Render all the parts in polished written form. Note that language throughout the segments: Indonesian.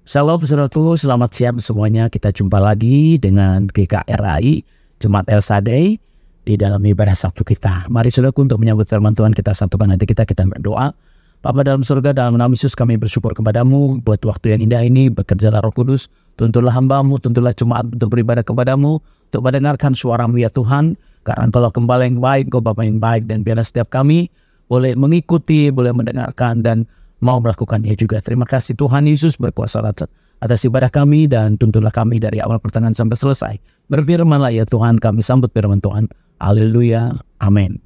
Shalom saudaraku, selamat siang semuanya. Kita jumpa lagi dengan GKRI Jemaat El Shaddai di dalam ibadah Sabtu kita. Mari saudaraku, untuk menyambut firman Tuhan, kita satukan hati kita berdoa. Bapa dalam surga, dalam nama Yesus kami bersyukur kepadamu buat waktu yang indah ini. Bekerjalah Roh Kudus, tuntunlah hamba-Mu, tuntunlah jemaat untuk beribadah kepadamu, untuk mendengarkan suara-Mu ya Tuhan. Karena Engkau Gembala yang baik, Engkau Bapa yang baik, dan biarlah setiap kami boleh mengikuti, boleh mendengarkan, dan mau melakukannya juga. Terima kasih Tuhan Yesus, berkuasa atas ibadah kami, dan tuntunlah kami dari awal pertengahan sampai selesai. Berfirmanlah ya Tuhan, kami sambut firman Tuhan. Haleluya, amin.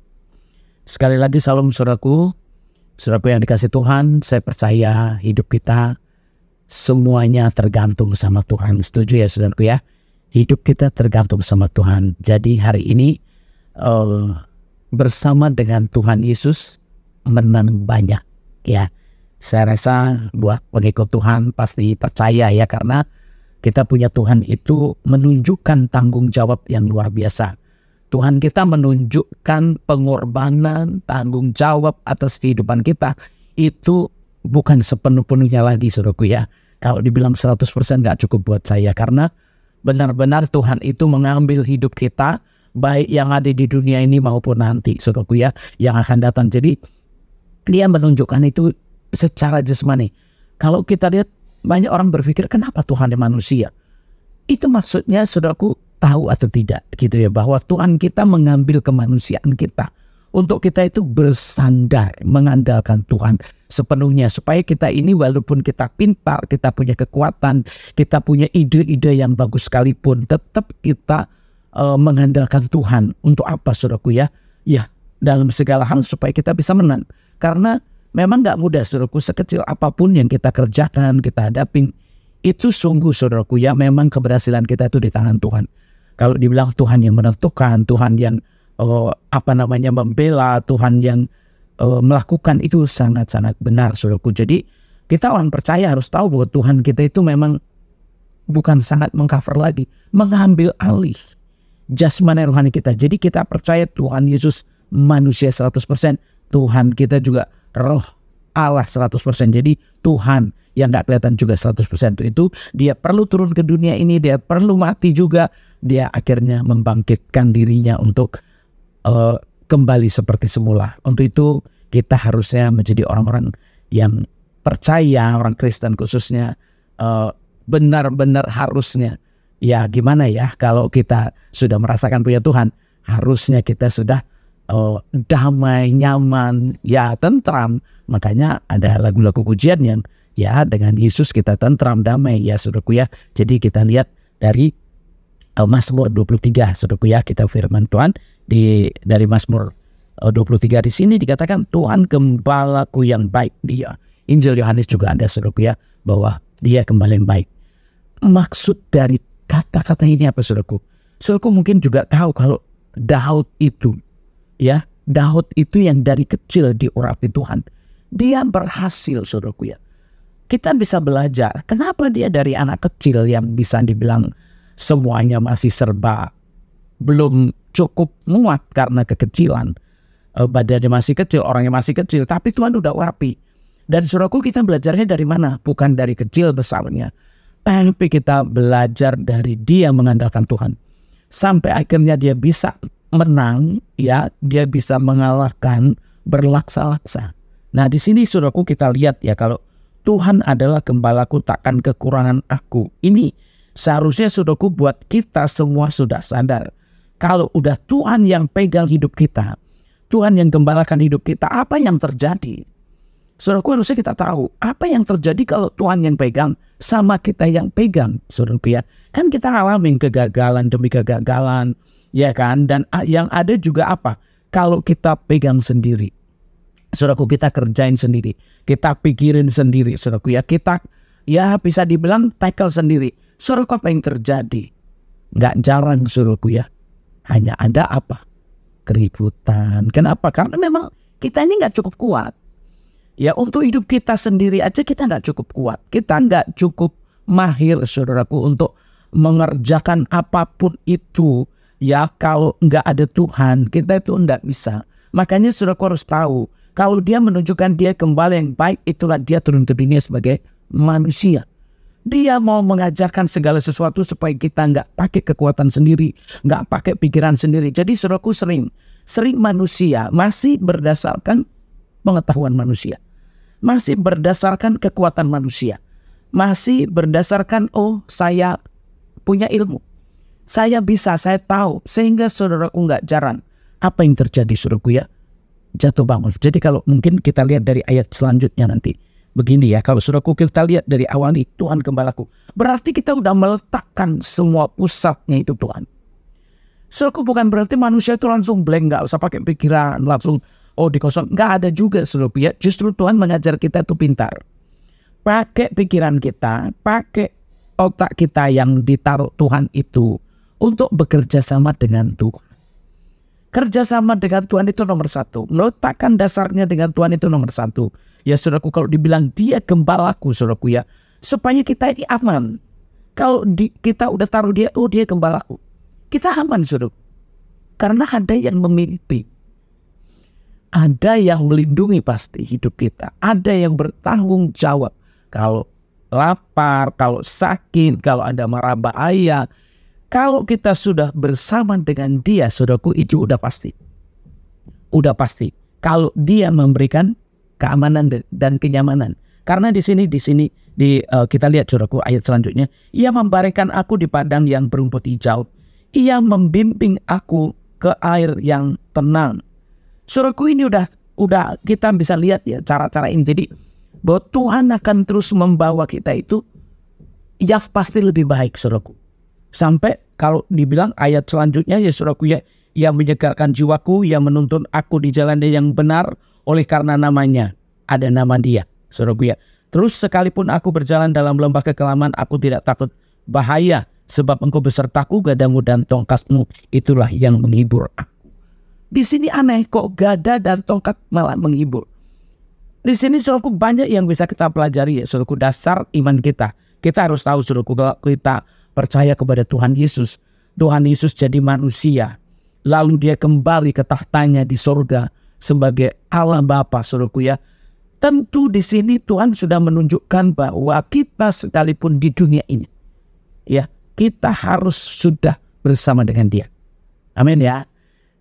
Sekali lagi salam saudaraku yang dikasih Tuhan. Saya percaya hidup kita semuanya tergantung sama Tuhan. Setuju ya saudaraku ya? Hidup kita tergantung sama Tuhan. Jadi hari ini bersama dengan Tuhan Yesus menang banyak ya. Saya rasa buat pengikut Tuhan pasti percaya ya, karena kita punya Tuhan itu menunjukkan tanggung jawab yang luar biasa. Tuhan kita menunjukkan pengorbanan, tanggung jawab atas kehidupan kita. Itu bukan sepenuh-penuhnya lagi saudaraku ya. Kalau dibilang 100% gak cukup buat saya, karena benar-benar Tuhan itu mengambil hidup kita, baik yang ada di dunia ini maupun nanti saudaraku ya, yang akan datang. Jadi dia menunjukkan itu secara jasmani. Kalau kita lihat, banyak orang berpikir kenapa Tuhan yang manusia. Itu maksudnya saudaraku tahu atau tidak gitu ya, bahwa Tuhan kita mengambil kemanusiaan kita untuk kita itu bersandar mengandalkan Tuhan sepenuhnya, supaya kita ini walaupun kita pintar, kita punya kekuatan, kita punya ide-ide yang bagus sekalipun, tetap kita mengandalkan Tuhan. Untuk apa saudaraku ya? Ya, dalam segala hal supaya kita bisa menang. Karena memang gak mudah saudaraku, sekecil apapun yang kita kerjakan, kita hadapin, itu sungguh saudaraku ya, memang keberhasilan kita itu di tangan Tuhan. Kalau dibilang Tuhan yang menentukan, Tuhan yang membela, Tuhan yang melakukan, itu sangat-sangat benar saudaraku. Jadi kita orang percaya harus tahu bahwa Tuhan kita itu memang bukan sangat mengcover lagi, mengambil alih jasmani rohani kita. Jadi kita percaya Tuhan Yesus manusia 100%, Tuhan kita juga roh Allah 100%. Jadi Tuhan yang gak kelihatan juga 100%. Itu dia perlu turun ke dunia ini, dia perlu mati juga, dia akhirnya membangkitkan dirinya untuk kembali seperti semula. Untuk itu kita harusnya menjadi orang-orang yang percaya, orang Kristen khususnya, benar-benar harusnya. Ya gimana ya, kalau kita sudah merasakan punya Tuhan, harusnya kita sudah damai, nyaman, ya tentram. Makanya ada lagu-lagu pujian yang ya dengan Yesus kita tentram, damai ya saudaraku ya. Jadi kita lihat dari Mazmur 23 saudaraku ya, kita firman Tuhan dari Mazmur 23 di sini dikatakan Tuhan gembalaku yang baik. Dia Injil Yohanes juga ada saudaraku ya, bahwa dia gembala yang baik. Maksud dari kata-kata ini apa saudaraku? Saudaraku mungkin juga tahu kalau Daud itu ya, Daud itu yang dari kecil diurapi Tuhan. Dia berhasil saudaraku ya. Kita bisa belajar kenapa dia dari anak kecil yang bisa dibilang semuanya masih serba belum cukup muat karena kekecilan. Badannya masih kecil, orangnya masih kecil, tapi Tuhan udah urapi. Dan saudaraku, kita belajarnya dari mana? Bukan dari kecil besarnya, tapi kita belajar dari dia mengandalkan Tuhan. Sampai akhirnya dia bisa menang, ya, dia bisa mengalahkan berlaksa-laksa. Nah di sini saudaraku kita lihat ya, kalau Tuhan adalah gembalaku, takkan kekurangan aku. Ini seharusnya saudaraku buat kita semua sudah sadar. Kalau udah Tuhan yang pegang hidup kita, Tuhan yang gembalakan hidup kita, apa yang terjadi? Saudaraku, harusnya kita tahu apa yang terjadi kalau Tuhan yang pegang sama kita yang pegang, saudaraku ya. Kan kita alami kegagalan demi kegagalan, ya kan? Dan yang ada juga apa? Kalau kita pegang sendiri, saudaraku, kita kerjain sendiri, kita pikirin sendiri, saudaraku ya, kita ya bisa dibilang tackle sendiri. Saudaraku, apa yang terjadi? Nggak jarang saudaraku ya, hanya ada apa? Keributan. Kenapa? Karena memang kita ini nggak cukup kuat. Ya, untuk hidup kita sendiri aja kita nggak cukup kuat. Kita nggak cukup mahir saudaraku untuk mengerjakan apapun itu. Ya, kalau nggak ada Tuhan, kita itu nggak bisa. Makanya saudaraku harus tahu, kalau dia menunjukkan dia gembala yang baik, itulah dia turun ke dunia sebagai manusia. Dia mau mengajarkan segala sesuatu supaya kita nggak pakai kekuatan sendiri, nggak pakai pikiran sendiri. Jadi saudaraku, sering manusia masih berdasarkan pengetahuan manusia, masih berdasarkan kekuatan manusia, masih berdasarkan saya punya ilmu, saya bisa, saya tahu. Sehingga saudaraku, nggak jarang apa yang terjadi saudaraku ya, jatuh bangun. Jadi kalau mungkin kita lihat dari ayat selanjutnya nanti. Begini ya, kalau saudaraku kita lihat dari awal nih, Tuhan gembalaku. Berarti kita udah meletakkan semua pusatnya itu Tuhan. Saudaraku, bukan berarti manusia itu langsung blank, nggak usah pakai pikiran, langsung dikosong. Nggak ada juga saudaraku ya. Justru Tuhan mengajar kita itu pintar. Pakai pikiran kita, pakai otak kita yang ditaruh Tuhan itu untuk bekerja sama dengan Tuhan. Kerjasama dengan Tuhan itu nomor satu. Meletakkan dasarnya dengan Tuhan itu nomor satu. Ya saudaraku, kalau dibilang dia gembalaku saudaraku ya, supaya kita ini aman. Kalau kita udah taruh dia, dia gembalaku, kita aman saudaraku. Karena ada yang memimpi, ada yang melindungi pasti hidup kita, ada yang bertanggung jawab. Kalau lapar, kalau sakit, kalau ada mara bahaya, kalau kita sudah bersama dengan dia, saudaraku, itu udah pasti. Udah pasti. Kalau dia memberikan keamanan dan kenyamanan. Karena di sini kita lihat saudaraku ayat selanjutnya. Ia membaringkan aku di padang yang berumput hijau. Ia membimbing aku ke air yang tenang. Saudaraku, ini udah kita bisa lihat ya cara-cara ini. Jadi bahwa Tuhan akan terus membawa kita itu yang pasti lebih baik saudaraku. Sampai kalau dibilang ayat selanjutnya ya saudaraku ya, ia menyegarkan jiwaku, ia menuntun aku di jalan yang benar oleh karena namanya, ada nama dia saudaraku ya. Terus sekalipun aku berjalan dalam lembah kekelaman, aku tidak takut bahaya, sebab engkau besertaku, gadamu dan tongkatmu itulah yang menghibur aku. Di sini aneh kok gada dan tongkat malah menghibur. Di sini saudaraku banyak yang bisa kita pelajari ya saudaraku, dasar iman kita. Kita harus tahu saudaraku, kalau kita percaya kepada Tuhan Yesus, Tuhan Yesus jadi manusia, lalu dia kembali ke tahtanya di surga sebagai Allah Bapa saudaraku ya. Tentu di sini Tuhan sudah menunjukkan bahwa kita sekalipun di dunia ini ya, kita harus sudah bersama dengan dia. Amin ya.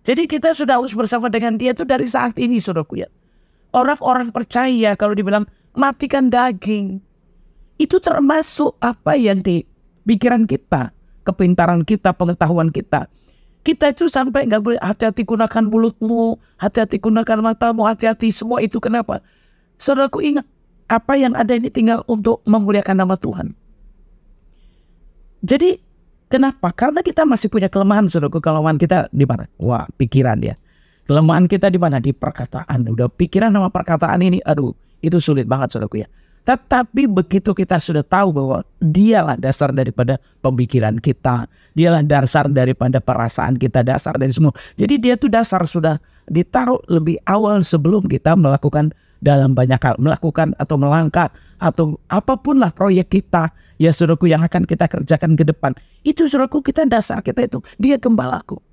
Jadi kita sudah harus bersama dengan dia itu dari saat ini saudaraku ya. Orang-orang percaya kalau dibilang matikan daging, itu termasuk apa yang di pikiran kita, kepintaran kita, pengetahuan kita. Kita itu sampai nggak boleh hati-hati gunakan mulutmu, hati-hati gunakan matamu, hati-hati semua itu. Kenapa? Saudaraku, ingat, apa yang ada ini tinggal untuk memuliakan nama Tuhan. Jadi kenapa? Karena kita masih punya kelemahan saudaraku. Kelemahan kita di mana? Wah, pikiran ya. Kelemahan kita di mana? Di perkataan. Udah pikiran sama perkataan ini, itu sulit banget saudaraku ya. Tetapi begitu kita sudah tahu bahwa dialah dasar daripada pemikiran kita, dialah dasar daripada perasaan kita, dasar dari semua. Jadi dia tuh dasar sudah ditaruh lebih awal sebelum kita melakukan dalam banyak hal, melakukan atau melangkah atau apapun lah proyek kita ya saudaraku yang akan kita kerjakan ke depan. Itu saudaraku, kita dasar kita itu dia gembalaku.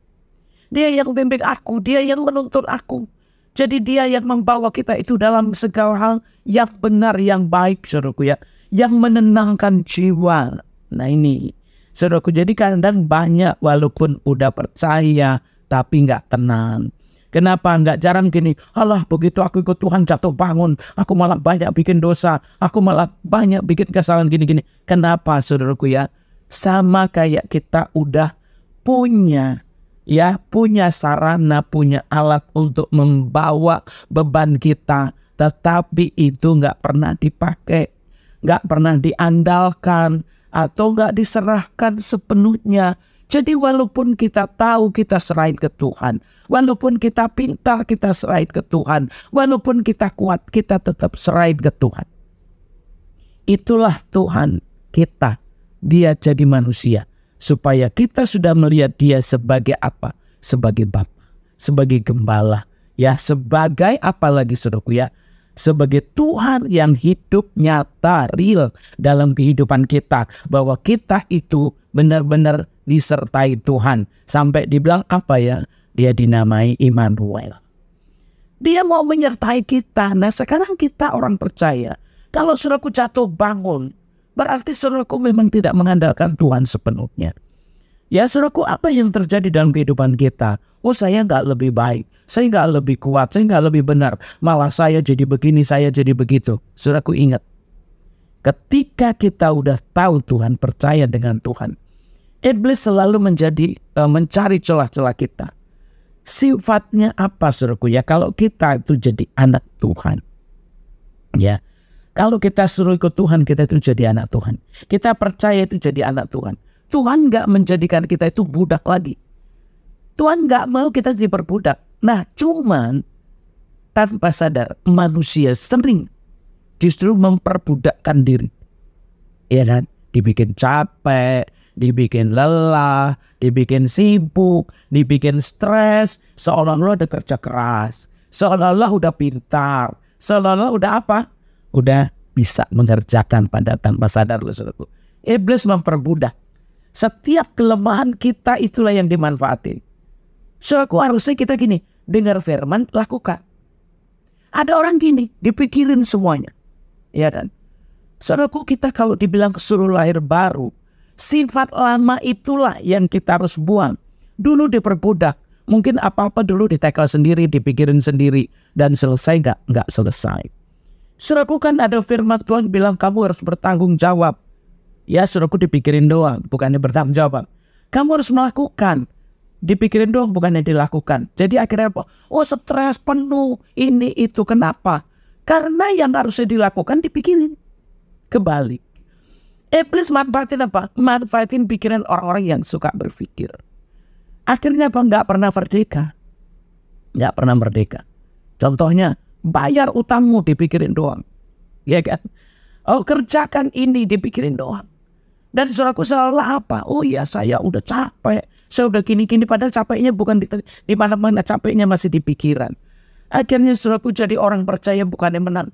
Dia yang membimbing aku, dia yang menuntun aku. Jadi dia yang membawa kita itu dalam segala hal yang benar, yang baik saudaraku ya, yang menenangkan jiwa. Nah ini saudaraku, jadi kadang banyak walaupun udah percaya tapi nggak tenang. Kenapa? Nggak jarang gini, alah begitu aku ikut Tuhan jatuh bangun, aku malah banyak bikin dosa, aku malah banyak bikin kesalahan gini-gini. Kenapa saudaraku ya? Sama kayak kita udah punya sarana, punya alat untuk membawa beban kita, tetapi itu nggak pernah dipakai, nggak pernah diandalkan, atau nggak diserahkan sepenuhnya. Jadi walaupun kita tahu, kita serahin ke Tuhan. Walaupun kita pintar, kita serahin ke Tuhan. Walaupun kita kuat, kita tetap serahin ke Tuhan. Itulah Tuhan kita. Dia jadi manusia. Supaya kita sudah melihat dia sebagai apa? Sebagai Bapa, sebagai Gembala. Ya, sebagai apa lagi saudaraku ya? Sebagai Tuhan yang hidup nyata, real dalam kehidupan kita. Bahwa kita itu benar-benar disertai Tuhan. Sampai dibilang apa ya? Dia dinamai Immanuel. Dia mau menyertai kita. Nah sekarang kita orang percaya. Kalau saudaraku jatuh bangun, berarti saudaraku memang tidak mengandalkan Tuhan sepenuhnya. Ya saudaraku, apa yang terjadi dalam kehidupan kita? Oh, saya nggak lebih baik, saya nggak lebih kuat, saya nggak lebih benar, malah saya jadi begini, saya jadi begitu. Saudaraku ingat, ketika kita udah tahu Tuhan, percaya dengan Tuhan, iblis selalu mencari celah-celah kita. Sifatnya apa saudaraku ya? Kalau kita itu jadi anak Tuhan, ya, kalau kita suruh ikut Tuhan, kita itu jadi anak Tuhan. Kita percaya itu jadi anak Tuhan. Tuhan nggak menjadikan kita itu budak lagi. Tuhan nggak mau kita diperbudak. Nah, cuman tanpa sadar manusia sering justru memperbudakkan diri. Ya kan? Dibikin capek, dibikin lelah, dibikin sibuk, dibikin stres, seolah-olah udah kerja keras, seolah-olah udah pintar, seolah-olah udah apa? Udah bisa mengerjakan pada tanpa sadar loh saudaraku. Iblis memperbudak. Setiap kelemahan kita itulah yang dimanfaatin. Saudaraku, harusnya kita gini, dengar firman, lakukan. Ada orang gini, dipikirin semuanya. Ya kan? Saudaraku, kita kalau dibilang suruh lahir baru, sifat lama itulah yang kita harus buang. Dulu diperbudak, mungkin apa-apa dulu ditekel sendiri, dipikirin sendiri, dan selesai nggak selesai. Saudaraku, kan ada firman Tuhan bilang kamu harus bertanggung jawab. Ya saudaraku, dipikirin doang, bukannya bertanggung jawab. Kamu harus melakukan. Dipikirin doang, bukannya dilakukan. Jadi akhirnya apa? Oh, stres penuh, ini itu. Kenapa? Karena yang harusnya dilakukan dipikirin. Kebalik. Iblis manfaatin apa? Manfaatin pikiran orang-orang yang suka berpikir. Akhirnya apa? Nggak pernah merdeka. Nggak pernah merdeka. Contohnya, bayar utangmu dipikirin doang. Ya kan? Oh, kerjakan ini dipikirin doang. Dan saudaraku salah apa? Oh iya, saya udah capek. Saya udah gini-gini, padahal capeknya bukan di mana-mana, capeknya masih di pikiran. Akhirnya saudaraku jadi orang percaya bukan yang menang.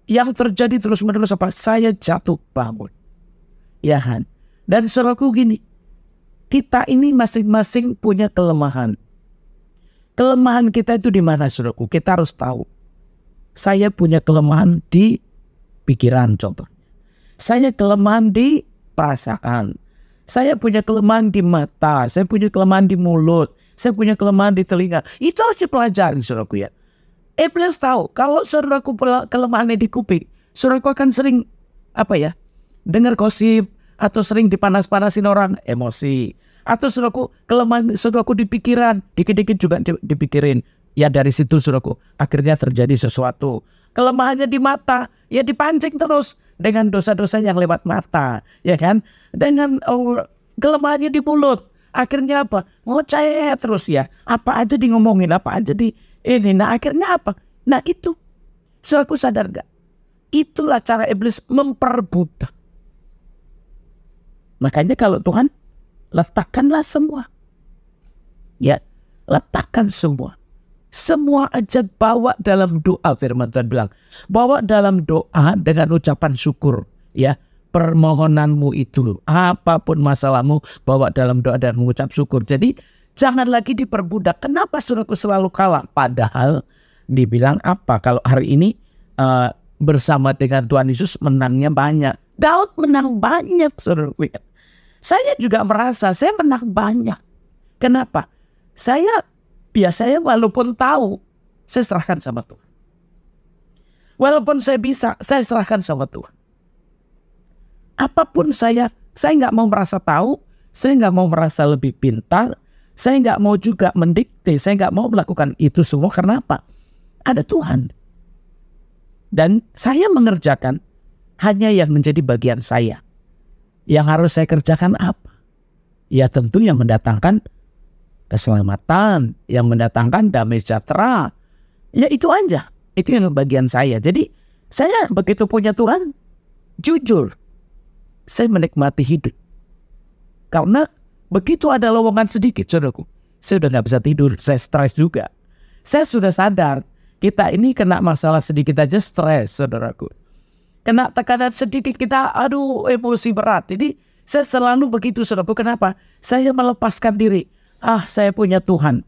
Yang terjadi terus-menerus apa? Saya jatuh bangun. Ya kan? Dan saudaraku gini, kita ini masing-masing punya kelemahan. Kelemahan kita itu di mana saudaraku? Kita harus tahu. Saya punya kelemahan di pikiran contoh. Saya kelemahan di perasaan. Saya punya kelemahan di mata. Saya punya kelemahan di mulut. Saya punya kelemahan di telinga. Itu harus dipelajari saudaraku ya. Iblis tahu kalau saudaraku kelemahannya di kuping, saudaraku akan sering dengar gosip atau sering dipanas-panasin orang, emosi. Atau saudaraku kelemahan saudaraku di pikiran, dikit-dikit juga dipikirin. Ya dari situ saudaraku akhirnya terjadi sesuatu. Kelemahannya di mata, ya dipancing terus dengan dosa-dosa yang lewat mata, ya kan? Dengan kelemahannya di mulut, akhirnya apa? Ngoceh terus ya. Apa aja di ngomongin, apa aja di ini. Nah akhirnya apa? Nah itu, saudaraku sadar gak? Itulah cara iblis memperbudak. Makanya kalau Tuhan, letakkanlah semua. Ya, letakkan semua. Semua aja bawa dalam doa, firman Tuhan bilang. Bawa dalam doa dengan ucapan syukur. Ya, permohonanmu itu, apapun masalahmu, bawa dalam doa dan mengucap syukur. Jadi, jangan lagi diperbudak. Kenapa saudaraku selalu kalah? Padahal dibilang apa? Kalau hari ini bersama dengan Tuhan Yesus menangnya banyak. Daud menang banyak saudaraku. Saya juga merasa saya menang banyak. Kenapa? Saya walaupun tahu, saya serahkan sama Tuhan. Walaupun saya bisa, saya serahkan sama Tuhan. Apapun saya nggak mau merasa tahu, saya nggak mau merasa lebih pintar, saya nggak mau juga mendikte, saya nggak mau melakukan itu semua. Karena apa? Ada Tuhan. Dan saya mengerjakan hanya yang menjadi bagian saya. Yang harus saya kerjakan apa? Ya tentu yang mendatangkan keselamatan, yang mendatangkan damai sejahtera. Ya itu aja. Itu yang bagian saya. Jadi saya begitu punya Tuhan, jujur, saya menikmati hidup. Karena begitu ada lowongan sedikit, saudaraku, saya udah gak bisa tidur, saya stres juga. Saya sudah sadar, kita ini kena masalah sedikit aja stres, saudaraku. Kena tekanan sedikit kita, emosi berat. Jadi saya selalu begitu, saudaraku. Kenapa? Saya melepaskan diri. Saya punya Tuhan.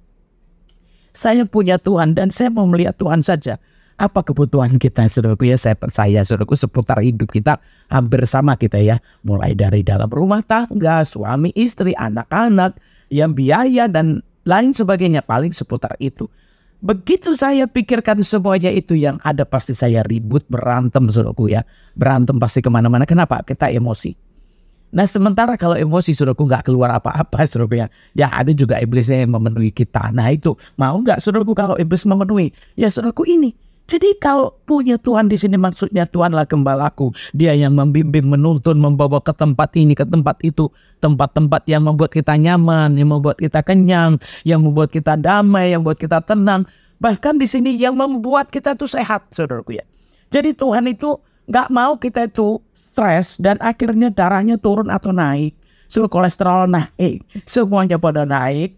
Saya punya Tuhan dan saya mau melihat Tuhan saja. Apa kebutuhan kita, saudaraku ya? Saya percaya, saudaraku, seputar hidup kita hampir sama kita ya. Mulai dari dalam rumah tangga, suami istri, anak-anak, yang biaya dan lain sebagainya, paling seputar itu. Begitu saya pikirkan semuanya itu yang ada, pasti saya ribut, berantem, saudaraku ya. Berantem pasti kemana-mana. Kenapa? Kita emosi. Nah sementara kalau emosi, saudaraku, nggak keluar apa-apa, saudaraku ya. Ya ada juga iblisnya yang memenuhi kita. Nah itu mau nggak, saudaraku, kalau iblis memenuhi? Ya saudaraku ini. Jadi kalau punya Tuhan di sini, maksudnya Tuhanlah gembalaku. Dia yang membimbing, menuntun, membawa ke tempat ini, ke tempat itu. Tempat-tempat yang membuat kita nyaman, yang membuat kita kenyang, yang membuat kita damai, yang membuat kita tenang. Bahkan di sini yang membuat kita tuh sehat, saudaraku ya. Jadi Tuhan itu nggak mau kita itu stres dan akhirnya darahnya turun atau naik, suruh kolesterol naik, semuanya pada naik.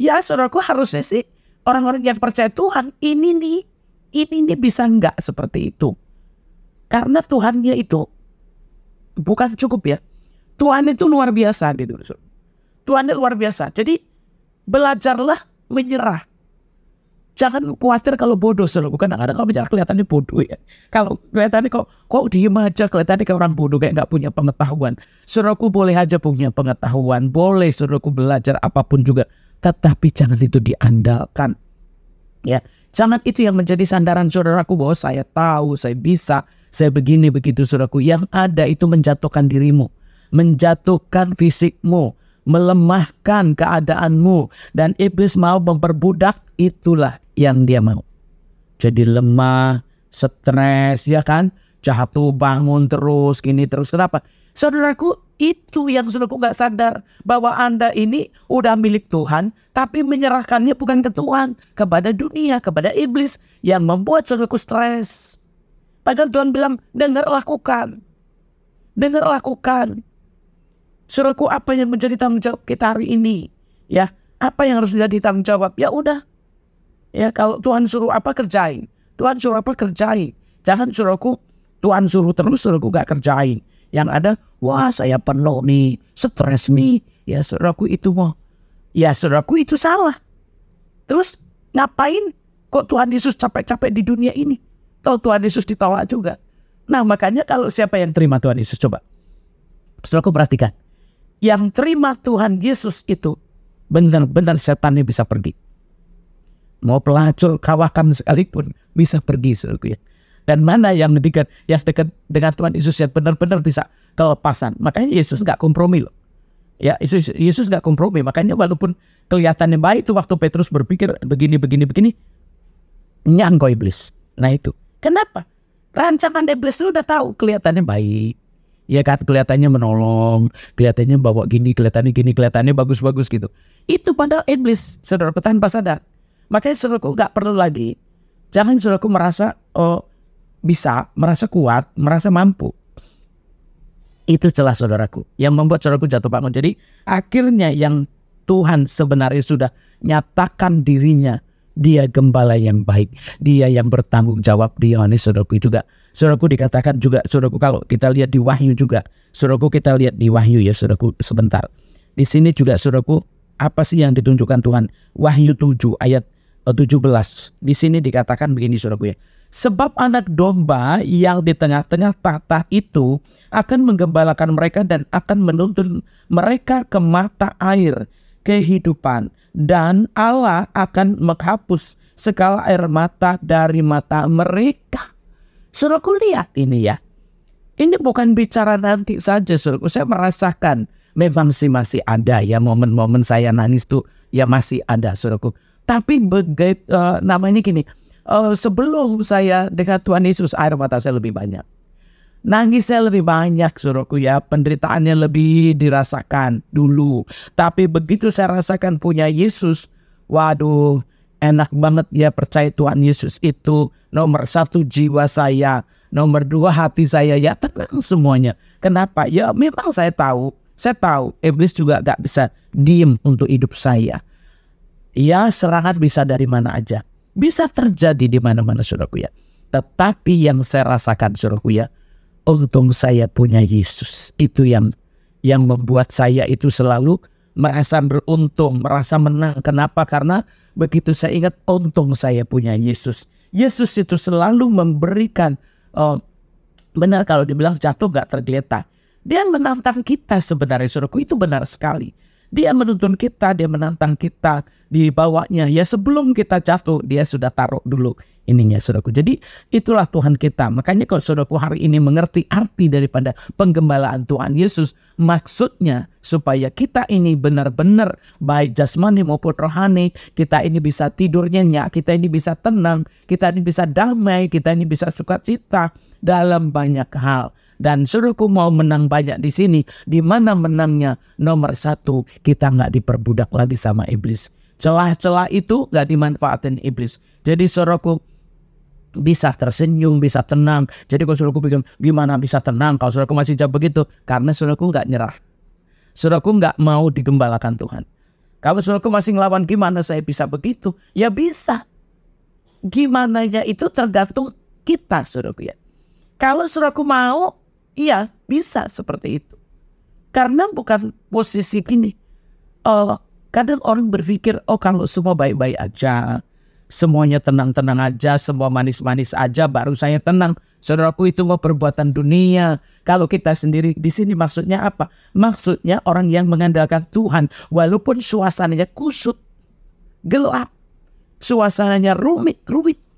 Ya saudaraku, harusnya sih orang-orang yang percaya Tuhan ini nih bisa nggak seperti itu. Karena Tuhannya itu bukan cukup ya. Tuhan itu luar biasa gitu. Tuhan itu luar biasa. Jadi belajarlah menyerah. Jangan khawatir kalau bodoh, saudaraku. Kadang-kadang kalau bicara kelihatannya bodoh ya. Kalau kelihatannya kok diem aja, kelihatannya kayak orang bodoh, kayak nggak punya pengetahuan. Saudaraku boleh aja punya pengetahuan, boleh saudaraku belajar apapun juga, tetapi jangan itu diandalkan. Ya, jangan itu yang menjadi sandaran saudaraku bahwa saya tahu, saya bisa, saya begini begitu, saudaraku. Yang ada itu menjatuhkan dirimu, menjatuhkan fisikmu, melemahkan keadaanmu, dan iblis mau memperbudak. Itulah yang dia mau. Jadi lemah, stres, ya kan, jatuh bangun terus, gini terus. Kenapa? Saudaraku, itu yang saudaraku gak sadar, bahwa Anda ini udah milik Tuhan, tapi menyerahkannya bukan ke Tuhan, kepada dunia, kepada iblis, yang membuat saudaraku stres. Padahal Tuhan bilang, dengar, lakukan. Dengar, lakukan. Saudaraku, apa yang menjadi tanggung jawab kita hari ini? Ya, apa yang harus jadi tanggung jawab? Ya udah. Ya, kalau Tuhan suruh apa, kerjain. Tuhan suruh apa, kerjain. Jangan saudaraku, Tuhan suruh terus, saudaraku gak kerjain. Yang ada, wah saya penuh nih, stres nih. Ya saudaraku, itu mau. Ya saudaraku, itu salah. Terus ngapain kok Tuhan Yesus capek-capek di dunia ini? Tahu Tuhan Yesus ditolak juga. Nah makanya kalau siapa yang terima Tuhan Yesus, coba saudaraku perhatikan. Yang terima Tuhan Yesus itu benar-benar setannya bisa pergi. Mau pelacur kawakan sekalipun bisa pergi, saudaraku ya. Dan mana yang dekat dengan Tuhan Yesus yang benar-benar bisa kelepasan. Makanya Yesus nggak kompromi loh. Ya, Yesus nggak kompromi. Makanya walaupun kelihatannya baik itu waktu Petrus berpikir begini, nyangkau iblis. Nah itu. Kenapa? Rancangan iblis itu udah tahu kelihatannya baik. Ya kan, kelihatannya menolong, kelihatannya bawa gini, kelihatannya bagus-bagus gitu. Itu padahal iblis, saudaraku, tanpa sadar. Makanya saudaraku nggak perlu lagi. Jangan saudaraku merasa bisa, merasa kuat, merasa mampu. Itu celah saudaraku yang membuat saudaraku jatuh bangun. Jadi akhirnya yang Tuhan sebenarnya sudah nyatakan dirinya, dia gembala yang baik, dia yang bertanggung jawab. Dia ini saudaraku juga. Saudaraku dikatakan juga, saudaraku kalau kita lihat di Wahyu juga. Saudaraku kita lihat di Wahyu ya saudaraku sebentar. Di sini juga saudaraku, apa sih yang ditunjukkan Tuhan? Wahyu 7 ayat 17. Di sini dikatakan begini saudaraku ya. Sebab anak domba yang di tengah-tengah tahta itu akan menggembalakan mereka dan akan menuntun mereka ke mata air kehidupan. Dan Allah akan menghapus segala air mata dari mata mereka. Saudaraku lihat ini ya. Ini bukan bicara nanti saja saudaraku. Saya merasakan memang sih masih ada ya momen-momen saya nangis tuh ya masih ada saudaraku. Tapi namanya gini, sebelum saya dengan Tuhan Yesus, air mata saya lebih banyak. Nangis saya lebih banyak saudaraku ya, penderitaannya lebih dirasakan dulu. Tapi begitu saya rasakan punya Yesus, waduh enak banget ya, percaya Tuhan Yesus itu nomor 1 jiwa saya, nomor 2 hati saya ya, tenang semuanya. Kenapa? Ya memang saya tahu iblis juga gak bisa diem untuk hidup saya. Ya serangan bisa dari mana aja, bisa terjadi di mana-mana saudaraku ya. Tetapi yang saya rasakan saudaraku ya, untung saya punya Yesus. Itu yang membuat saya itu selalu merasa beruntung, merasa menang. Kenapa? Karena begitu saya ingat untung saya punya Yesus. Yesus itu selalu memberikan, benar kalau dibilang jatuh gak tergeletak. Dia menantang kita sebenarnya, saudaraku, itu benar sekali. Dia menuntun kita, dia menantang kita di bawahnya. Ya sebelum kita jatuh, dia sudah taruh dulu ininya, saudaraku. Jadi itulah Tuhan kita. Makanya kalau saudaraku hari ini mengerti arti daripada penggembalaan Tuhan Yesus, maksudnya supaya kita ini benar-benar baik jasmani maupun rohani, kita ini bisa tidur nyenyak, kita ini bisa tenang, kita ini bisa damai, kita ini bisa sukacita dalam banyak hal. Dan saudaraku mau menang banyak di sini, di mana menangnya? Nomor satu, kita nggak diperbudak lagi sama iblis. Celah-celah itu nggak dimanfaatin iblis. Jadi saudaraku bisa tersenyum, bisa tenang. Jadi kalau saudaraku pikir gimana bisa tenang kalau saudaraku masih jawab begitu, karena saudaraku nggak nyerah. Saudaraku nggak mau digembalakan Tuhan. Kalau saudaraku masih ngelawan, gimana saya bisa begitu? Ya bisa. Gimananya itu tergantung kita, saudaraku ya. Kalau saudaraku mau, iya bisa seperti itu. Karena bukan posisi gini. Kadang orang berpikir, kalau semua baik-baik aja, semuanya tenang-tenang aja, semua manis-manis aja, baru saya tenang. Saudaraku, itu mau perbuatan dunia. Kalau kita sendiri di sini maksudnya apa? Maksudnya orang yang mengandalkan Tuhan, walaupun suasananya kusut, gelap, suasananya rumit,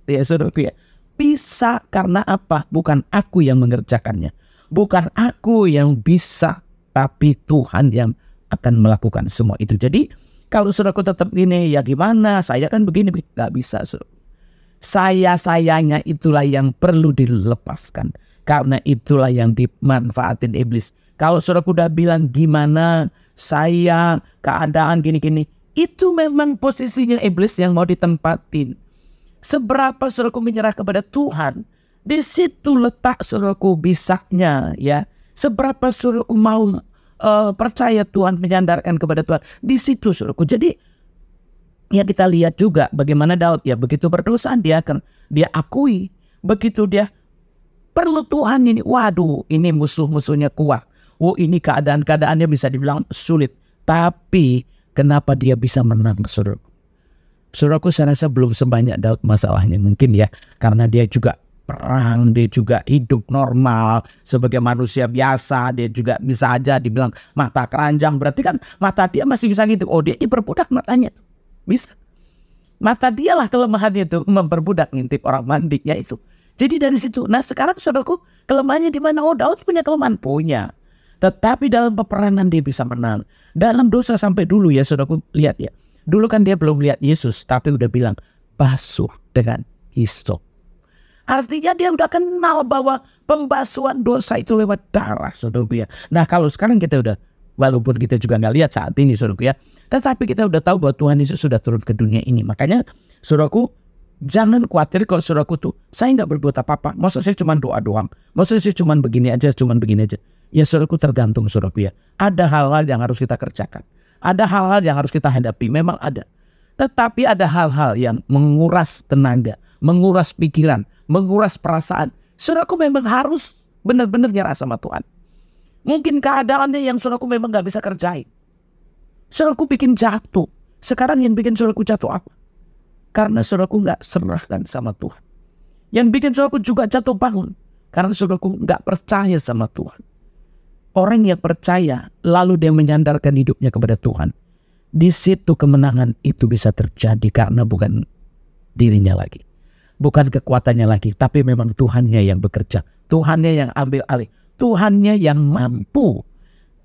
ya saudaraku ya. Bisa karena apa? Bukan aku yang mengerjakannya. Bukan aku yang bisa, tapi Tuhan yang akan melakukan semua itu. Jadi kalau saudaraku tetap gini, ya gimana? Saya kan begini, gak bisa. Sayanya itulah yang perlu dilepaskan. Karena itulah yang dimanfaatin iblis. Kalau saudaraku udah bilang gimana, saya, keadaan gini-gini, itu memang posisinya iblis yang mau ditempatin. Seberapa saudaraku menyerah kepada Tuhan, di situ letak saudaraku bisanya ya. Seberapa saudaraku mau percaya Tuhan, menyandarkan kepada Tuhan, di situ saudaraku. Jadi ya kita lihat juga bagaimana Daud ya, begitu berdosa dia akui, begitu dia perlu Tuhan ini, waduh ini musuh-musuhnya kuat. Ini keadaan-keadaannya bisa dibilang sulit, tapi kenapa dia bisa menang, saudaraku? Saudaraku, saya rasa belum sebanyak Daud masalahnya mungkin ya, karena dia juga perang, dia juga hidup normal sebagai manusia biasa, dia juga bisa aja dibilang mata keranjang, berarti kan mata dia masih bisa gitu. Dia diperbudak matanya, bisa. Mata dialah kelemahannya itu, memperbudak, ngintip orang mandinya itu. Jadi dari situ, nah sekarang saudaraku, kelemahannya di mana? Daud punya kelemahan, punya. Tetapi dalam peperangan dia bisa menang. Dalam dosa sampai dulu ya saudaraku, lihat ya. Dulu kan dia belum lihat Yesus, tapi udah bilang basuh dengan hisop. Artinya dia udah kenal bahwa pembasuhan dosa itu lewat darah, saudaraku ya. Nah kalau sekarang kita udah, walaupun kita juga nggak lihat saat ini saudaraku ya, tetapi kita udah tahu bahwa Tuhan Yesus sudah turun ke dunia ini. Makanya saudaraku, jangan khawatir kalau saudaraku tuh, saya nggak berbuat apa-apa. Maksud saya cuma doa doang. Maksud saya cuma begini aja, Ya saudaraku, tergantung saudaraku ya. Ada hal-hal yang harus kita kerjakan. Ada hal-hal yang harus kita hadapi, memang ada. Tetapi ada hal-hal yang menguras tenaga, menguras pikiran, menguras perasaan. Saudaraku memang harus benar-benar nyerah sama Tuhan. Mungkin keadaannya yang saudaraku memang gak bisa kerjain. Saudaraku bikin jatuh. Sekarang yang bikin saudaraku jatuh apa? Karena saudaraku gak serahkan sama Tuhan. Yang bikin saudaraku juga jatuh bangun, karena saudaraku gak percaya sama Tuhan. Orang yang percaya lalu dia menyandarkan hidupnya kepada Tuhan, di situ kemenangan itu bisa terjadi karena bukan dirinya lagi, bukan kekuatannya lagi, tapi memang Tuhannya yang bekerja, Tuhannya yang ambil alih, Tuhannya yang mampu.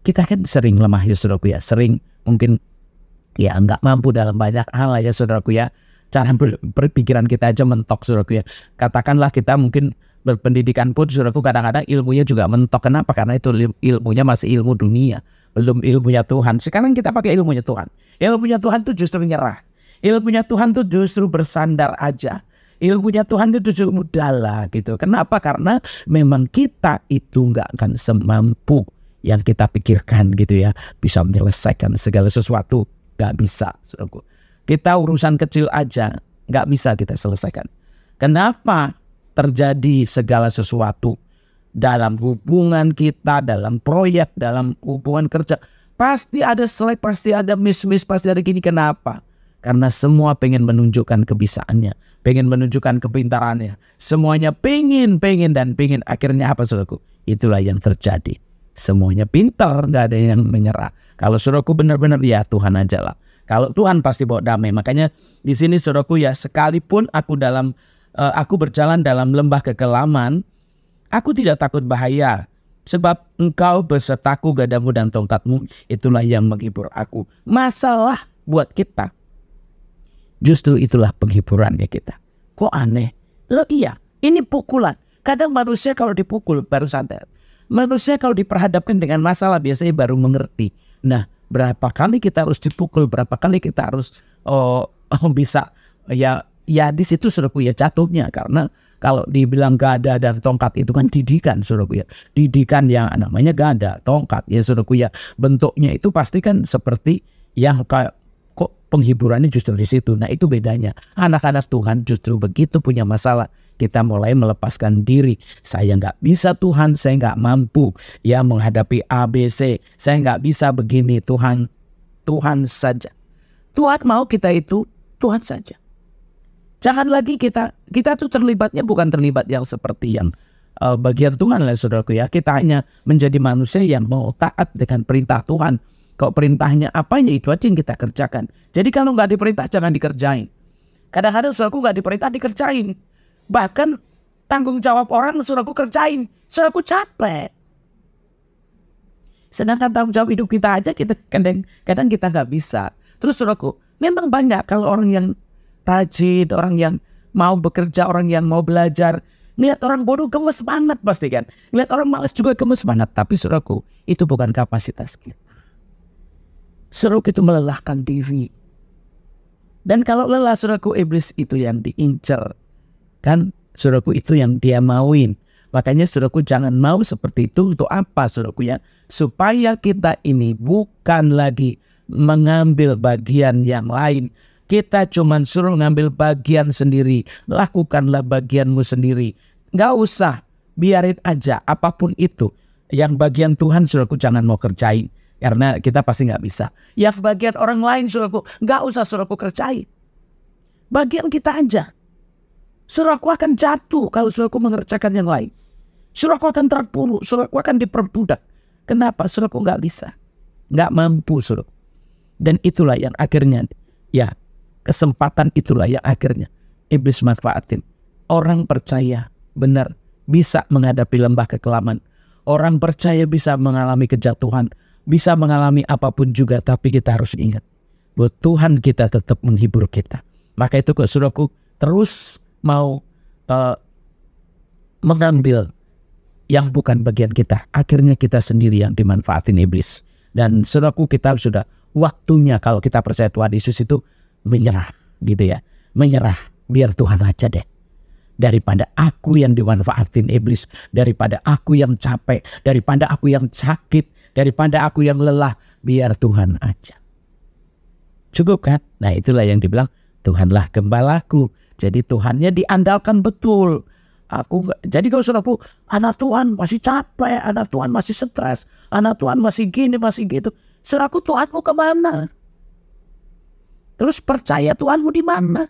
Kita kan sering lemah ya saudaraku ya, sering mungkin ya nggak mampu dalam banyak hal ya saudaraku ya. Cara berpikiran kita aja mentok saudaraku ya. Katakanlah kita mungkin berpendidikan pun saudaraku kadang-kadang ilmunya juga mentok. Kenapa? Karena itu ilmunya masih ilmu dunia, belum ilmunya Tuhan. Sekarang kita pakai ilmunya Tuhan. Ilmunya Tuhan tuh justru nyerah. Ilmunya Tuhan tuh justru bersandar aja. Ilmunya Tuhan itu justru udahlah gitu. Kenapa? Karena memang kita itu nggak akan semampu yang kita pikirkan gitu ya, bisa menyelesaikan segala sesuatu. Nggak bisa saudaraku. Kita urusan kecil aja nggak bisa kita selesaikan. Kenapa? Terjadi segala sesuatu dalam hubungan kita, dalam proyek, dalam hubungan kerja, pasti ada selek, pasti ada miss, pasti ada gini. Kenapa? Karena semua pengen menunjukkan kebisaannya, pengen menunjukkan kepintarannya. Semuanya pengen. Akhirnya apa saudaraku? Itulah yang terjadi. Semuanya pintar, gak ada yang menyerah. Kalau saudaraku benar-benar ya Tuhan aja lah. Kalau Tuhan pasti bawa damai. Makanya di sini saudaraku ya, sekalipun aku berjalan dalam lembah kekelaman, aku tidak takut bahaya. Sebab engkau besertaku, gadamu dan tongkatmu, itulah yang menghibur aku. Masalah buat kita, justru itulah penghiburannya kita. Kok aneh? Loh iya, ini pukulan. Kadang manusia kalau dipukul baru sadar. Manusia kalau diperhadapkan dengan masalah biasanya baru mengerti. Nah, berapa kali kita harus dipukul, berapa kali kita harus bisa ya di situ saudaraku ya jatuhnya. Karena kalau dibilang gada dan tongkat itu kan didikan saudaraku ya. Didikan yang namanya gada, tongkat ya saudaraku ya. Bentuknya itu pasti kan seperti yang kayak kok penghiburannya justru di situ. Nah itu bedanya. Anak-anak Tuhan justru begitu punya masalah, kita mulai melepaskan diri. Saya nggak bisa Tuhan, saya nggak mampu ya menghadapi ABC. Saya nggak bisa begini Tuhan. Tuhan saja. Tuhan mau kita itu Tuhan saja. Jangan lagi kita tuh terlibatnya bukan terlibat yang seperti yang bagian Tuhan lah saudaraku ya. Kita hanya menjadi manusia yang mau taat dengan perintah Tuhan. Kalau perintahnya apa ya itu aja yang kita kerjakan. Jadi kalau nggak diperintah jangan dikerjain. Kadang-kadang saudaraku nggak diperintah dikerjain. Bahkan tanggung jawab orang saudaraku kerjain. Saudaraku capek. Sedangkan tanggung jawab hidup kita aja kita kadang kita nggak bisa. Terus saudaraku, memang banyak kalau orang yang rajin, orang yang mau bekerja, orang yang mau belajar. Ngeliat orang bodoh gemes banget pasti kan. Ngeliat orang malas juga gemes banget. Tapi saudaraku, itu bukan kapasitas kita. Saudaraku itu melelahkan diri. Dan kalau lelah saudaraku, iblis itu yang diincar. Kan saudaraku itu yang dia mauin. Makanya saudaraku jangan mau seperti itu. Untuk apa saudaraku ya? Supaya kita ini bukan lagi mengambil bagian yang lain. Kita cuma suruh ngambil bagian sendiri. Lakukanlah bagianmu sendiri. Gak usah. Biarin aja apapun itu. Yang bagian Tuhan saudaraku jangan mau kerjain. Karena kita pasti gak bisa. Yang bagian orang lain saudaraku gak usah saudaraku kerjain. Bagian kita aja. Saudaraku akan jatuh kalau saudaraku mengerjakan yang lain. Saudaraku akan terpuruk. Saudaraku akan diperbudak. Kenapa? Saudaraku gak bisa. Gak mampu saudaraku. Dan itulah yang akhirnya ya. Kesempatan itulah yang akhirnya iblis manfaatin. Orang percaya benar bisa menghadapi lembah kekelaman. Orang percaya bisa mengalami kejatuhan. Bisa mengalami apapun juga. Tapi kita harus ingat bahwa Tuhan kita tetap menghibur kita. Maka itu saudaraku terus mau mengambil yang bukan bagian kita. Akhirnya kita sendiri yang dimanfaatin iblis. Dan saudaraku kita sudah waktunya kalau kita percaya Tuhan Yesus itu menyerah gitu ya. Menyerah biar Tuhan aja deh. Daripada aku yang dimanfaatin iblis. Daripada aku yang capek. Daripada aku yang sakit. Daripada aku yang lelah. Biar Tuhan aja. Cukup kan? Nah itulah yang dibilang Tuhanlah gembalaku. Jadi Tuhannya diandalkan betul. Jadi kalau saudaraku, anak Tuhan masih capek. Anak Tuhan masih stres. Anak Tuhan masih gini masih gitu. Saudaraku, Tuhanmu kemana? Terus percaya Tuhanmu di mana?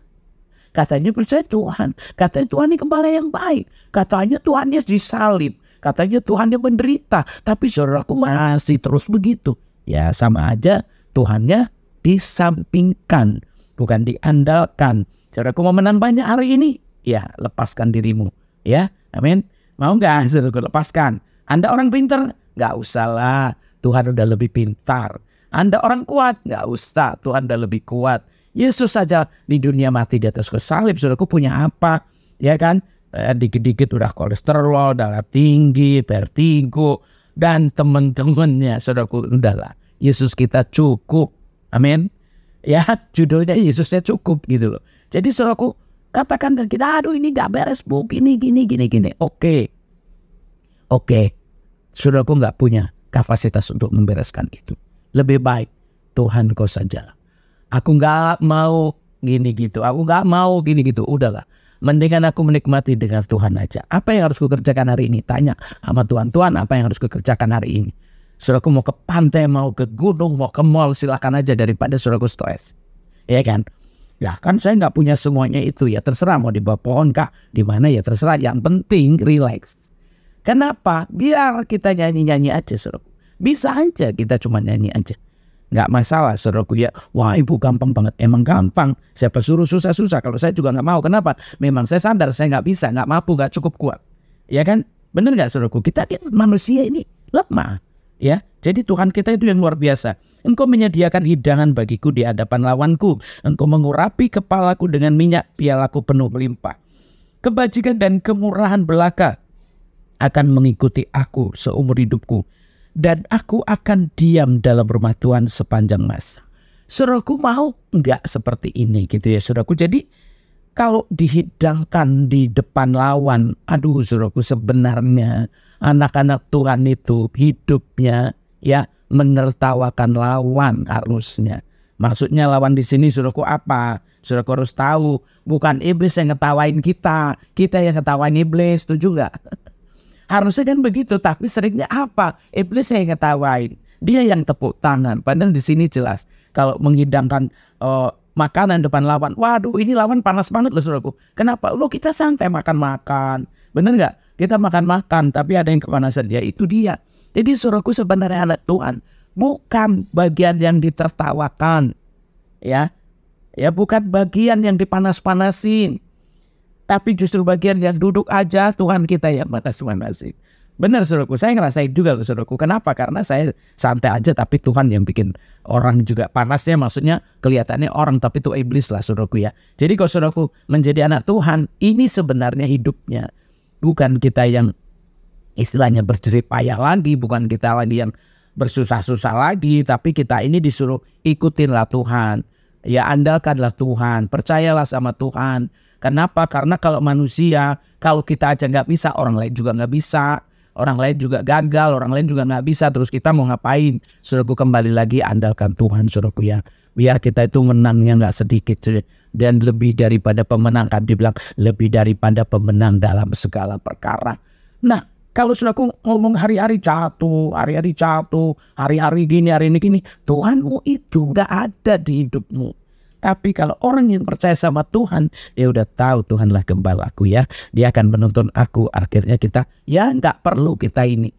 Katanya percaya Tuhan. Katanya Tuhan ini gembala yang baik. Katanya Tuhannya disalib. Katanya Tuhannya menderita. Tapi saudaraku masih terus begitu. Ya sama aja Tuhannya disampingkan. Bukan diandalkan. Saudaraku mau menang banyak hari ini. Ya lepaskan dirimu. Ya amin. Mau gak saudaraku lepaskan? Anda orang pintar? Gak usah lah. Tuhan udah lebih pintar. Anda orang kuat? Gak usah, Tuhan udah lebih kuat. Yesus saja di dunia mati di atas kayu salib. Saudaraku punya apa? Ya kan? Dikit-dikit udah kolesterol, darah tinggi, vertigo. Dan teman-temannya. Saudaraku udahlah. Yesus kita cukup. Amin. Ya judulnya Yesusnya cukup gitu loh. Jadi saudaraku katakan dan kita aduh ini gak beres bu. Gini. Oke. Saudaraku gak punya kapasitas untuk membereskan itu. Lebih baik Tuhan kau saja. Aku gak mau gini gitu. Aku gak mau gini gitu. Udahlah. Mendingan aku menikmati dengan Tuhan aja. Apa yang harus kukerjakan hari ini? Tanya sama Tuhan. Tuhan apa yang harus kukerjakan hari ini? Saudaraku mau ke pantai, mau ke gunung, mau ke mall. Silakan aja daripada saudaraku stres. Ya kan? Ya kan saya nggak punya semuanya itu, ya terserah mau di bawah pohon kah, di mana ya terserah. Yang penting relax. Kenapa? Biar kita nyanyi-nyanyi aja, saudaraku. Bisa aja kita cuma nyanyi aja. Nggak masalah, saudaraku ya. Wah, ibu gampang banget. Emang gampang. Siapa suruh susah-susah? Kalau saya juga nggak mau. Kenapa? Memang saya sadar saya nggak bisa, nggak mampu, nggak cukup kuat. Ya kan? Bener nggak, saudaraku? Kita manusia ini lemah. Ya, jadi Tuhan kita itu yang luar biasa. Engkau menyediakan hidangan bagiku di hadapan lawanku. Engkau mengurapi kepalaku dengan minyak, pialaku penuh melimpah. Kebajikan dan kemurahan belaka akan mengikuti aku seumur hidupku. Dan aku akan diam dalam rumah Tuhan sepanjang masa. Saudaraku, mau enggak seperti ini gitu ya, saudaraku. Jadi kalau dihidangkan di depan lawan, aduh saudaraku, sebenarnya anak-anak Tuhan itu hidupnya ya menertawakan lawan harusnya. Maksudnya lawan di sini, saudaraku, apa? Saudaraku harus tahu, bukan iblis yang ngetawain kita, kita yang ngetawain iblis. Setuju nggak? Harusnya kan begitu, tapi seringnya apa? Iblis yang ngetawain, dia yang tepuk tangan. Padahal di sini jelas kalau menghidangkan makanan depan lawan, waduh ini lawan panas banget loh, saudaraku. Kenapa? Lo kita santai makan-makan, bener nggak? Kita makan-makan, tapi ada yang kepanasan, ya itu dia. Jadi saudaraku, sebenarnya anak Tuhan bukan bagian yang ditertawakan, ya bukan bagian yang dipanas-panasin, tapi justru bagian yang duduk aja Tuhan kita yang panas-panasin. Benar saudaraku, saya ngerasain juga loh, saudaraku. Kenapa? Karena saya santai aja, tapi Tuhan yang bikin orang juga panasnya, maksudnya kelihatannya orang, tapi itu iblis lah, saudaraku ya. Jadi kalau saudaraku menjadi anak Tuhan, ini sebenarnya hidupnya. Bukan kita yang istilahnya berjerih payah lagi, bukan kita lagi yang bersusah-susah lagi, tapi kita ini disuruh ikutinlah Tuhan. Ya andalkanlah Tuhan, percayalah sama Tuhan. Kenapa? Karena kalau manusia, kalau kita aja nggak bisa, orang lain juga nggak bisa. Orang lain juga gagal, orang lain juga nggak bisa. Terus kita mau ngapain? Saudaraku, kembali lagi andalkan Tuhan, saudaraku ya. Biar kita itu menangnya nggak sedikit. Dan lebih daripada pemenang, kan dibilang lebih daripada pemenang dalam segala perkara. Nah, kalau saudaraku ngomong hari-hari jatuh, hari-hari gini, hari ini gini, Tuhanmu itu nggak ada di hidupmu. Tapi kalau orang yang percaya sama Tuhan, dia udah tahu Tuhanlah gembalaku ya. Dia akan menuntun aku. Akhirnya kita ya nggak perlu kita ini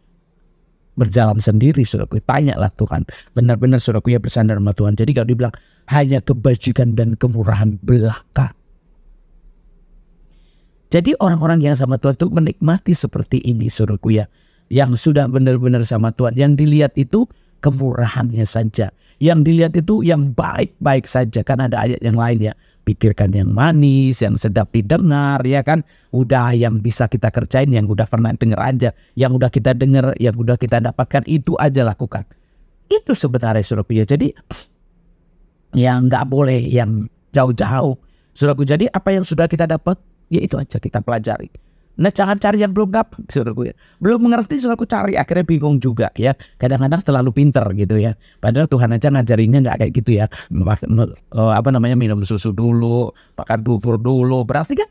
berjalan sendiri, saudaraku. Tanyalah Tuhan. Benar-benar saudaraku ya bersandar sama Tuhan. Jadi kalau dibilang hanya kebajikan dan kemurahan belaka. Jadi orang-orang yang sama Tuhan itu menikmati seperti ini, saudaraku ya. Yang sudah benar-benar sama Tuhan. Yang dilihat itu kemurahannya saja. Yang dilihat itu yang baik-baik saja. Kan ada ayat yang lain ya. Pikirkan yang manis, yang sedap didengar, ya kan. Udah yang bisa kita kerjain, yang udah pernah dengar aja. Yang udah kita dengar, yang udah kita dapatkan, itu aja lakukan. Itu sebenarnya, saudaraku ya. Jadi yang nggak boleh yang jauh-jauh, saudaraku. Jadi apa yang sudah kita dapat, ya itu aja kita pelajari. Nah, jangan cari yang belum dapat, saudaraku ya. Belum mengerti, saudaraku cari, akhirnya bingung juga ya. Kadang-kadang terlalu pinter gitu ya. Padahal Tuhan aja ngajarinnya nggak kayak gitu ya. Minum susu dulu, makan bubur dulu. Berarti kan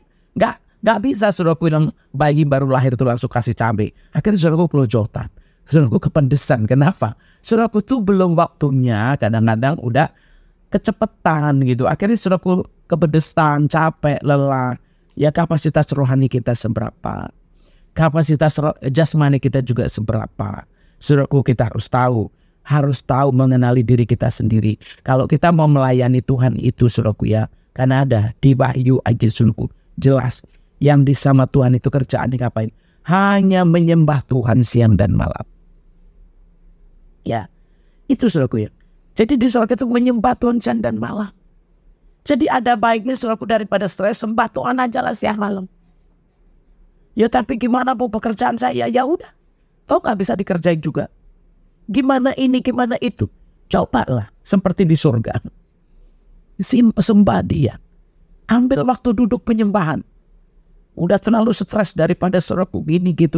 nggak bisa, saudaraku, yang bayi baru lahir itu langsung kasih cabai. Akhirnya saudaraku kelojotan, saudaraku kepedesan. Kenapa? Saudaraku tuh belum waktunya. Kadang-kadang udah kecepetan gitu. Akhirnya saudaraku kepedesan, capek, lelah. Ya kapasitas rohani kita seberapa, kapasitas jasmani kita juga seberapa. Saudaraku, kita harus tahu mengenali diri kita sendiri. Kalau kita mau melayani Tuhan itu, saudaraku ya, karena ada di Wahyu aja, saudaraku, jelas yang di sama Tuhan itu kerjaan ngapain? Hanya menyembah Tuhan siang dan malam. Ya, itu saudaraku ya. Jadi di surga itu menyembah Tuhan siang dan malam. Jadi ada baiknya, saudaraku, daripada stres, sembah Tuhan aja lah siang malam. Ya tapi gimana bu pekerjaan saya? Ya udah, toh nggak bisa dikerjain juga. Gimana ini, gimana itu? Cobalah seperti di surga. Sembah Dia. Ambil waktu duduk penyembahan. Udah terlalu stres daripada saudaraku gini gitu.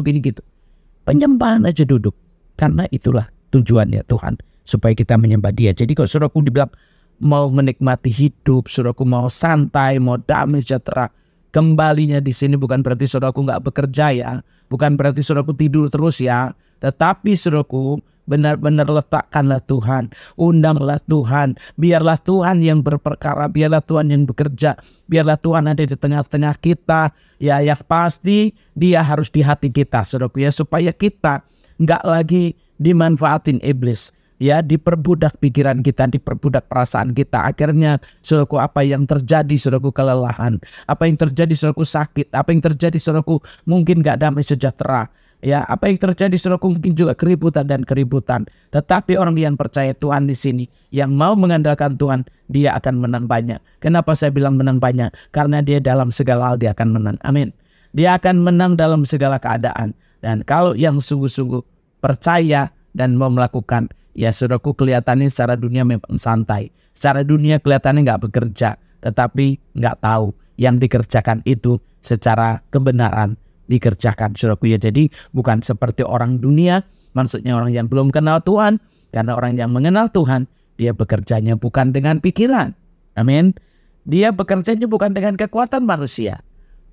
Penyembahan aja duduk. Karena itulah tujuannya Tuhan, supaya kita menyembah Dia. Jadi kalau saudaraku dibilang mau menikmati hidup, saudaraku mau santai, mau damai sejahtera, kembalinya di sini bukan berarti saudaraku nggak bekerja ya, bukan berarti saudaraku tidur terus ya, tetapi saudaraku benar-benar letakkanlah Tuhan, undanglah Tuhan, biarlah Tuhan yang berperkara, biarlah Tuhan yang bekerja, biarlah Tuhan ada di tengah-tengah kita. Ya, yang pasti Dia harus di hati kita, saudaraku ya, supaya kita nggak lagi dimanfaatin iblis. Ya, diperbudak pikiran kita, diperbudak perasaan kita. Akhirnya saudaraku, apa yang terjadi saudaraku, kelelahan, apa yang terjadi saudaraku, sakit, apa yang terjadi saudaraku, mungkin gak damai sejahtera. Ya, apa yang terjadi saudaraku, mungkin juga keributan dan keributan. Tetapi orang yang percaya Tuhan di sini, yang mau mengandalkan Tuhan, dia akan menang banyak. Kenapa saya bilang menang banyak? Karena dia dalam segala hal dia akan menang. Amin. Dia akan menang dalam segala keadaan. Dan kalau yang sungguh-sungguh percaya dan mau melakukan, ya saudaraku, kelihatannya secara dunia memang santai. Secara dunia kelihatannya nggak bekerja. Tetapi nggak tahu yang dikerjakan itu secara kebenaran dikerjakan, saudaraku ya. Jadi bukan seperti orang dunia, maksudnya orang yang belum kenal Tuhan. Karena orang yang mengenal Tuhan, dia bekerjanya bukan dengan pikiran. Amin. Dia bekerjanya bukan dengan kekuatan manusia.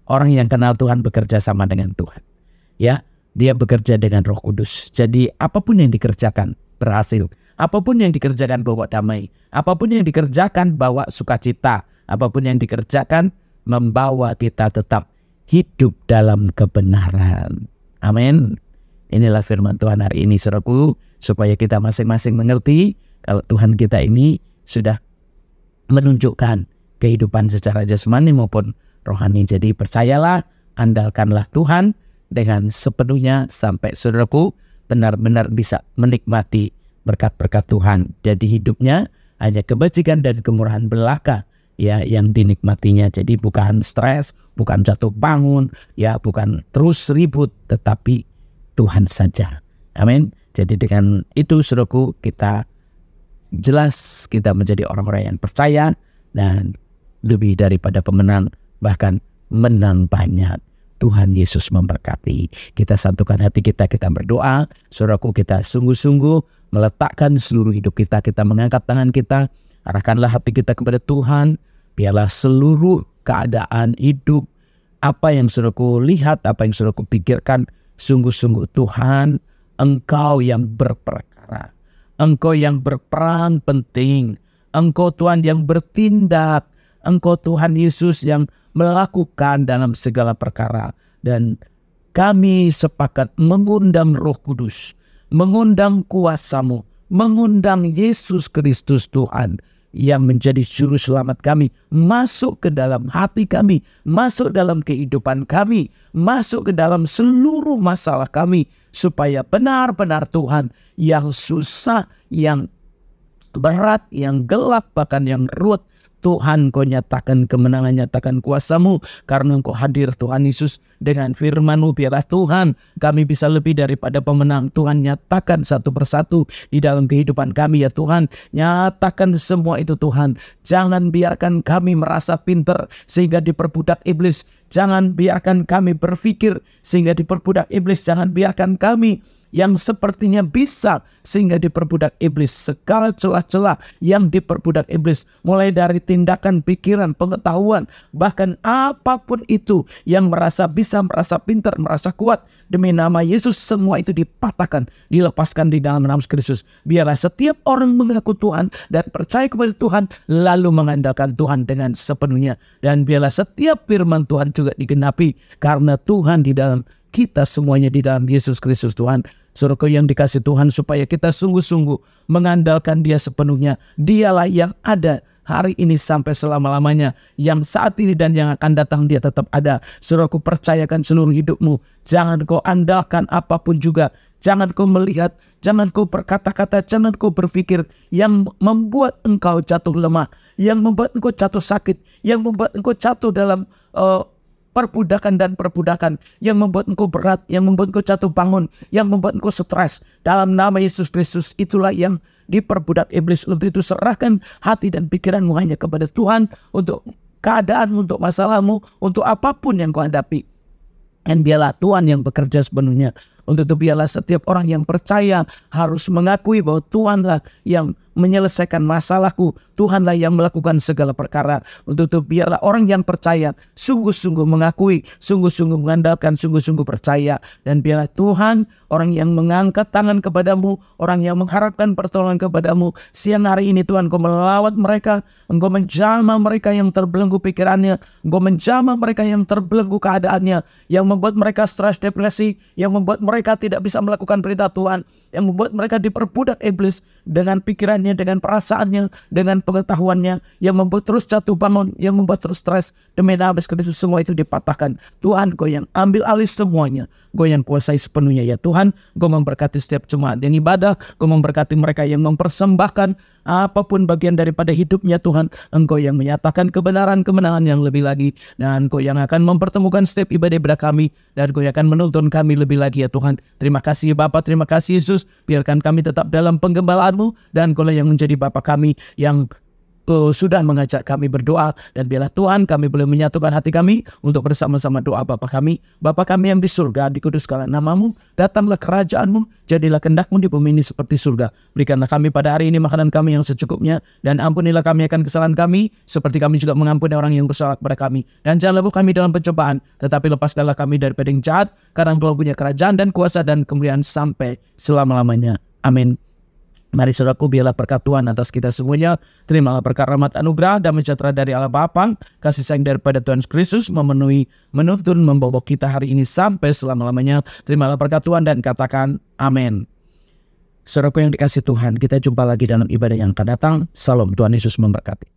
Orang yang kenal Tuhan bekerja sama dengan Tuhan. Ya, dia bekerja dengan Roh Kudus. Jadi apapun yang dikerjakan berhasil. Apapun yang dikerjakan bawa damai. Apapun yang dikerjakan bawa sukacita. Apapun yang dikerjakan membawa kita tetap hidup dalam kebenaran. Amin. Inilah firman Tuhan hari ini, saudaraku, supaya kita masing-masing mengerti kalau Tuhan kita ini sudah menunjukkan kehidupan secara jasmani maupun rohani. Jadi percayalah, andalkanlah Tuhan dengan sepenuhnya sampai saudaraku benar-benar bisa menikmati berkat-berkat Tuhan. Jadi hidupnya hanya kebajikan dan kemurahan belaka ya yang dinikmatinya. Jadi bukan stres, bukan jatuh bangun, ya bukan terus ribut, tetapi Tuhan saja. Amin. Jadi dengan itu saudaraku, kita jelas kita menjadi orang-orang yang percaya dan lebih daripada pemenang, bahkan menang banyak. Tuhan Yesus memberkati. Kita satukan hati kita, kita berdoa. Saudaraku, kita sungguh-sungguh meletakkan seluruh hidup kita. Kita mengangkat tangan kita, arahkanlah hati kita kepada Tuhan. Biarlah seluruh keadaan hidup, apa yang saudaraku lihat, apa yang saudaraku pikirkan, sungguh-sungguh Tuhan, Engkau yang berperkara. Engkau yang berperan penting. Engkau Tuhan yang bertindak. Engkau Tuhan Yesus yang melakukan dalam segala perkara. Dan kami sepakat mengundang Roh Kudus, mengundang kuasa-Mu, mengundang Yesus Kristus Tuhan yang menjadi juru selamat kami, masuk ke dalam hati kami, masuk dalam kehidupan kami, masuk ke dalam seluruh masalah kami, supaya benar-benar Tuhan, yang susah, yang berat, yang gelap, bahkan yang ruwet, Tuhan, Kau nyatakan kemenangan, nyatakan kuasa-Mu, karena Engkau hadir Tuhan Yesus dengan firman-Mu. Biarlah Tuhan kami bisa lebih daripada pemenang. Tuhan, nyatakan satu persatu di dalam kehidupan kami ya Tuhan. Nyatakan semua itu Tuhan. Jangan biarkan kami merasa pintar sehingga diperbudak iblis. Jangan biarkan kami berpikir sehingga diperbudak iblis. Jangan biarkan kami yang sepertinya bisa sehingga diperbudak iblis. Segala celah-celah yang diperbudak iblis, mulai dari tindakan, pikiran, pengetahuan, bahkan apapun itu yang merasa bisa, merasa pintar, merasa kuat, demi nama Yesus semua itu dipatahkan, dilepaskan di dalam nama Kristus. Biarlah setiap orang mengaku Tuhan dan percaya kepada Tuhan, lalu mengandalkan Tuhan dengan sepenuhnya. Dan biarlah setiap firman Tuhan juga digenapi, karena Tuhan di dalam kita semuanya, di dalam Yesus Kristus Tuhan. Saudaraku yang dikasih Tuhan, supaya kita sungguh-sungguh mengandalkan Dia sepenuhnya. Dialah yang ada hari ini sampai selama-lamanya, yang saat ini dan yang akan datang Dia tetap ada. Saudaraku, percayakan seluruh hidupmu. Jangan kau andalkan apapun juga. Jangan kau melihat, jangan kau berkata-kata, jangan kau berpikir yang membuat engkau jatuh lemah, yang membuat engkau jatuh sakit, yang membuat engkau jatuh dalam perbudakan dan perbudakan, yang membuat engkau berat, yang membuat engkau jatuh bangun, yang membuat engkau stres. Dalam nama Yesus Kristus, itulah yang diperbudak iblis. Untuk itu serahkan hati dan pikiranmu hanya kepada Tuhan, untuk keadaan, untuk masalahmu, untuk apapun yang kau hadapi. Dan biarlah Tuhan yang bekerja sepenuhnya. Untuk itu biarlah setiap orang yang percaya harus mengakui bahwa Tuhanlah yang menyelesaikan masalahku. Tuhanlah yang melakukan segala perkara. Untuk itu biarlah orang yang percaya sungguh-sungguh mengakui, sungguh-sungguh mengandalkan, sungguh-sungguh percaya. Dan biarlah Tuhan, orang yang mengangkat tangan kepadamu, orang yang mengharapkan pertolongan kepadamu, siang hari ini Tuhan, Engkau melawat mereka, Engkau menjamah mereka yang terbelenggu pikirannya, Engkau menjamah mereka yang terbelenggu keadaannya, yang membuat mereka stres, depresi, yang membuat mereka tidak bisa melakukan perintah Tuhan, yang membuat mereka diperbudak iblis dengan pikirannya, dengan perasaannya, dengan pengetahuannya, yang membuat terus jatuh bangun, yang membuat terus stres. Demi nama Yesus Kristus semua itu dipatahkan. Tuhan, Kau yang ambil alih semuanya, Kau yang kuasai sepenuhnya ya Tuhan. Kau memberkati setiap jemaat yang ibadah, Kau memberkati mereka yang mempersembahkan apapun bagian daripada hidupnya Tuhan. Engkau yang menyatakan kebenaran-kebenaran yang lebih lagi, dan Engkau yang akan mempertemukan setiap ibadah kami, dan Engkau yang akan menuntun kami lebih lagi ya Tuhan. Terima kasih Bapa, terima kasih Yesus. Biarkan kami tetap dalam penggembalaanmu, dan Engkau yang menjadi Bapa kami yang sudah mengajak kami berdoa. Dan biarlah Tuhan kami boleh menyatukan hati kami untuk bersama-sama doa Bapa kami. Bapa kami yang di surga, dikuduskanlah namamu, datanglah kerajaanmu, jadilah kehendak-Mu di bumi ini seperti surga. Berikanlah kami pada hari ini makanan kami yang secukupnya, dan ampunilah kami akan kesalahan kami, seperti kami juga mengampuni orang yang bersalah kepada kami. Dan jangan lepas kami dalam pencobaan, tetapi lepaskanlah kami daripada yang jahat, karena Engkau punya kerajaan dan kuasa dan kemuliaan sampai selama-lamanya. Amin. Mari saudaraku, biarlah berkat Tuhan atas kita semuanya. Terimalah berkat rahmat anugerah dan sejahtera dari Allah Bapa, kasih sayang daripada Tuhan Yesus Kristus memenuhi, menuntun, membawa kita hari ini sampai selama-lamanya. Terimalah berkat Tuhan dan katakan amin. Saudaraku yang dikasih Tuhan, kita jumpa lagi dalam ibadah yang akan datang. Salam, Tuhan Yesus memberkati.